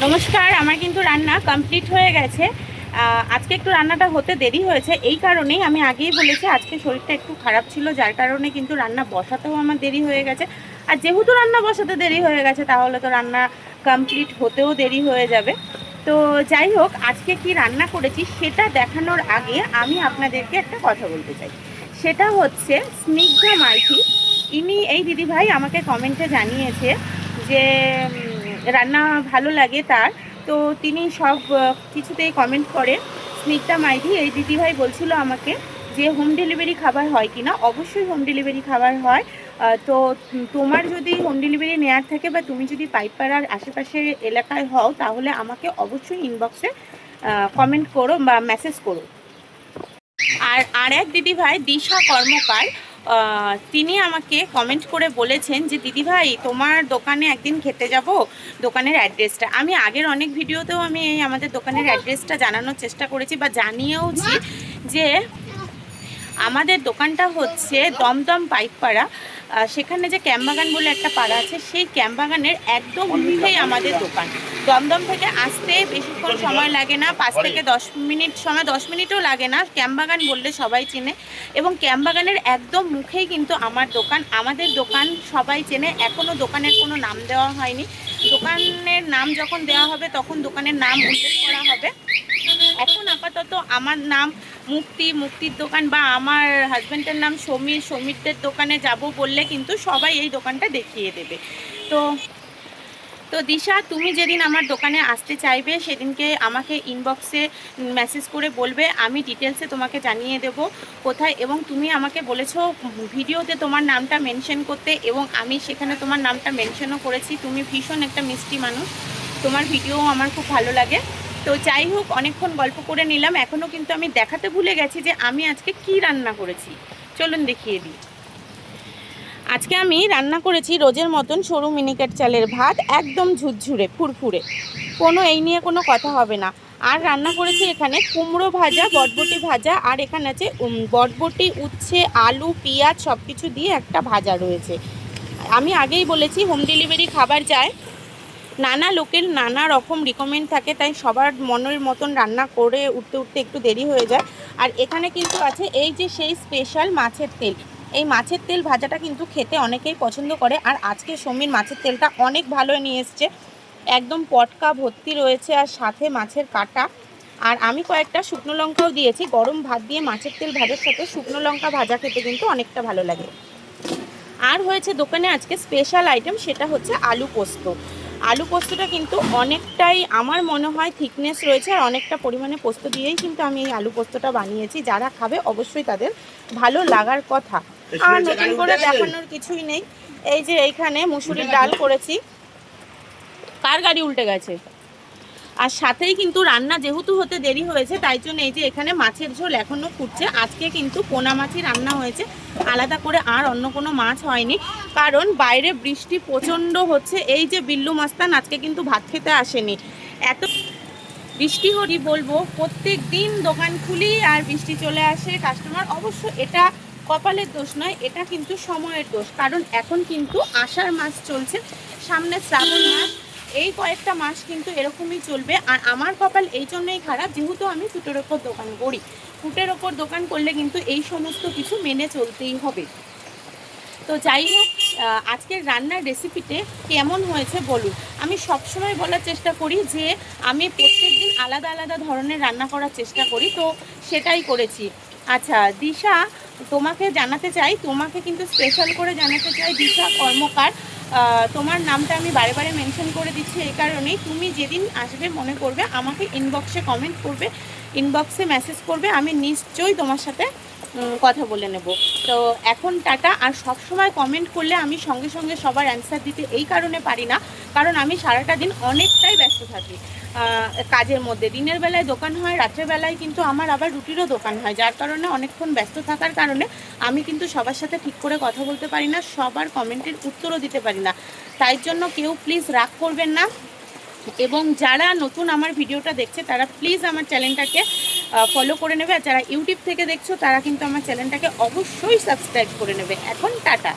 নমস্কার, আমার কিন্তু রান্না কমপ্লিট হয়ে গেছে। আজকে একটু রান্নাটা হতে দেরি হয়েছে, এই কারণেই আমি আগেই বলেছি আজকে শরীরটা একটু খারাপ ছিল, যার কারণে কিন্তু রান্না বসাতেও আমার দেরি হয়ে গেছে। আর যেহেতু রান্না বসাতে দেরি হয়ে গেছে তাহলে তো রান্না কমপ্লিট হতেও দেরি হয়ে যাবে। তো যাই হোক, আজকে কি রান্না করেছি সেটা দেখানোর আগে আমি আপনাদেরকে একটা কথা বলতে চাই। সেটা হচ্ছে স্নিগ্ধা মাইতি, এই দিদিভাই আমাকে কমেন্টে জানিয়েছে যে রান্না ভালো লাগে তার, তো তিনি সব কিছুতেই কমেন্ট করে। স্নিগ্ধা মাইতি এই দিদিভাই বলছিল আমাকে যে হোম ডেলিভারি খাবার হয় কি না। অবশ্যই হোম ডেলিভারি খাবার হয়। তো তোমার যদি হোম ডেলিভারি নেওয়ার থাকে বা তুমি যদি পাইকপাড়ার আশেপাশে এলাকায় হও তাহলে আমাকে অবশ্যই ইনবক্সে কমেন্ট করো বা মেসেজ করো। আর এক দিদিভাই দিশা কর্মকার, তিনি আমাকে কমেন্ট করে বলেছেন যে দিদিভাই তোমার দোকানে একদিন খেতে যাব, দোকানের অ্যাড্রেসটা। আমি আগের অনেক ভিডিওতেও আমি আমাদের দোকানের অ্যাড্রেসটা জানানোর চেষ্টা করেছি বা জানিয়েওছি যে আমাদের দোকানটা হচ্ছে দমদম পাইকপাড়া। সেখানে যে ক্যাম্পবাগান বলে একটা পাড়া আছে, সেই ক্যাম্পবাগানের একদম মুখেই আমাদের দোকান। দমদম থেকে আসতে বেশিক্ষণ সময় লাগে না, 5 থেকে 10 মিনিট সময়, 10 মিনিটও লাগে না। ক্যাম্পবাগান বললে সবাই চেনে এবং ক্যাম্পবাগানের একদম মুখেই কিন্তু আমার দোকান। আমাদের দোকান সবাই চেনে, এখনও দোকানের কোনো নাম দেওয়া হয়নি। দোকানের নাম যখন দেওয়া হবে তখন দোকানের নাম উল্লেখ করা হবে। এখন আপাতত আমার নাম মুক্তির দোকান, বা আমার হাজব্যান্ডের নাম সমীরদের দোকানে যাব বললে কিন্তু সবাই এই দোকানটা দেখিয়ে দেবে। তো দিশা, তুমি যেদিন আমার দোকানে আসতে চাইবে সেদিনকে আমাকে ইনবক্সে মেসেজ করে বলবে, আমি ডিটেলসে তোমাকে জানিয়ে দেব কোথায়। এবং তুমি আমাকে বলেছো ভিডিওতে তোমার নামটা মেনশন করতে, এবং আমি সেখানে তোমার নামটা মেনশনও করেছি। তুমি ভীষণ একটা মিষ্টি মানুষ, তোমার ভিডিও আমার খুব ভালো লাগে। তো যাই হোক, অনেকক্ষণ গল্প করে নিলাম, এখনও কিন্তু আমি দেখাতে ভুলে গেছি যে আমি আজকে কি রান্না করেছি। চলুন দেখিয়ে দিই। আজকে আমি রান্না করেছি রোজের মতন সরু মিনিকেট চালের ভাত, একদম ঝুরঝুরে ফুরফুরে, এই নিয়ে কোনো কথা হবে না। আর রান্না করেছি এখানে কুমড়ো ভাজা, বটবটি ভাজা, আর এখানে আছে বটবটি, উচ্ছে, আলু, পেঁয়াজ সব কিছু দিয়ে একটা ভাজা রয়েছে। আমি আগেই বলেছি হোম ডেলিভারি খাবার যায়, নানা লোকের নানা রকম রিকমেন্ড থাকে, তাই সবার মনের মতন রান্না করে উঠতে একটু দেরি হয়ে যায়। আর এখানে কিন্তু আছে এই যে সেই স্পেশাল মাছের তেল। এই মাছের তেল ভাজাটা কিন্তু খেতে অনেকেই পছন্দ করে, আর আজকে সমীর মাছের তেলটা অনেক ভালো নিয়ে এসছে, একদম পটকা ভর্তি রয়েছে, আর সাথে মাছের কাটা। আর আমি কয়েকটা শুকনো লঙ্কাও দিয়েছি। গরম ভাত দিয়ে মাছের তেল ভাজার সাথে শুকনো লঙ্কা ভাজা খেতে কিন্তু অনেকটা ভালো লাগে। আর হয়েছে দোকানে আজকে স্পেশাল আইটেম, সেটা হচ্ছে আলু পোস্ত। আলু পোস্তটা কিন্তু অনেকটাই আমার মনে হয় থিকনেস রয়েছে, আর অনেকটা পরিমাণে পোস্ত দিয়েই কিন্তু আমি এই আলু পোস্তটা বানিয়েছি। যারা খাবে অবশ্যই তাদের ভালো লাগার কথা। আর নতুন করে দেখানোর কিছুই নেই। এই যে এইখানে মুসুরির ডাল করেছি। কার গাড়ি উল্টে গেছে? আর সাথেই কিন্তু রান্না যেহেতু হতে দেরি হয়েছে, তাই জন্য এই যে এখানে মাছের ঝোল এখনও ফুটছে। আজকে কিন্তু পোনা মাছই রান্না হয়েছে, আলাদা করে আর অন্য কোনো মাছ হয়নি, কারণ বাইরে বৃষ্টি প্রচণ্ড হচ্ছে। এই যে বিল্লু মাস্তান আজকে কিন্তু ভাত খেতে আসেনি। এত বৃষ্টি হরি বলবো, প্রত্যেক দিন দোকান খুলি আর বৃষ্টি চলে আসে, কাস্টমার। অবশ্য এটা কপালের দোষ নয়, এটা কিন্তু সময়ের দোষ, কারণ এখন কিন্তু আষাঢ় মাস চলছে, সামনে শ্রাবণ মাস, এই কয়েকটা মাস কিন্তু এরকমই চলবে। আর আমার কপাল এই জন্যই খারাপ, যেহেতু আমি ফুটের ওপর দোকান করি। ফুটের ওপর দোকান করলে কিন্তু এই সমস্ত কিছু মেনে চলতেই হবে। তো যাই হোক, আজকের রান্নার রেসিপিতে কেমন হয়েছে বলুন। আমি সবসময় বলার চেষ্টা করি যে আমি প্রত্যেক দিন আলাদা আলাদা ধরনের রান্না করার চেষ্টা করি, তো সেটাই করেছি। আচ্ছা দিশা, তোমাকে জানাতে চাই, তোমাকে কিন্তু স্পেশাল করে জানাতে চাই, দিশা কর্মকার, তোমার নামটা আমি বারে বারে মেনশন করে দিচ্ছি এই কারণেই, তুমি যেদিন আসবে মনে করবে আমাকে ইনবক্সে কমেন্ট করবে, ইনবক্সে মেসেজ করবে, আমি নিশ্চয়ই তোমার সাথে কথা বলে নেব। তো এখন টাটা। আর সব সময় কমেন্ট করলে আমি সঙ্গে সঙ্গে সবার অ্যান্সার দিতে এই কারণে পারি না, কারণ আমি সারাটা দিন অনেকটাই ব্যস্ত থাকি কাজের মধ্যে। দিনের বেলায় দোকান হয়, রাত্রের বেলায় কিন্তু আমার আবার রুটিরও দোকান হয়, যার কারণে অনেকক্ষণ ব্যস্ত থাকার কারণে আমি কিন্তু সবার সাথে ঠিক করে কথা বলতে পারি না, সবার কমেন্টের উত্তরও দিতে পারি না। তাই জন্য কেউ প্লিজ রাগ করবেন না, এবং যারা নতুন আমার ভিডিওটা দেখছে তারা প্লিজ আমার চ্যানেলটাকে ফলো করে নেবে, আর যারা ইউটিউব থেকে দেখছো তারা কিন্তু আমার চ্যানেলটাকে অবশ্যই সাবস্ক্রাইব করে নেবে। এখন টাটা।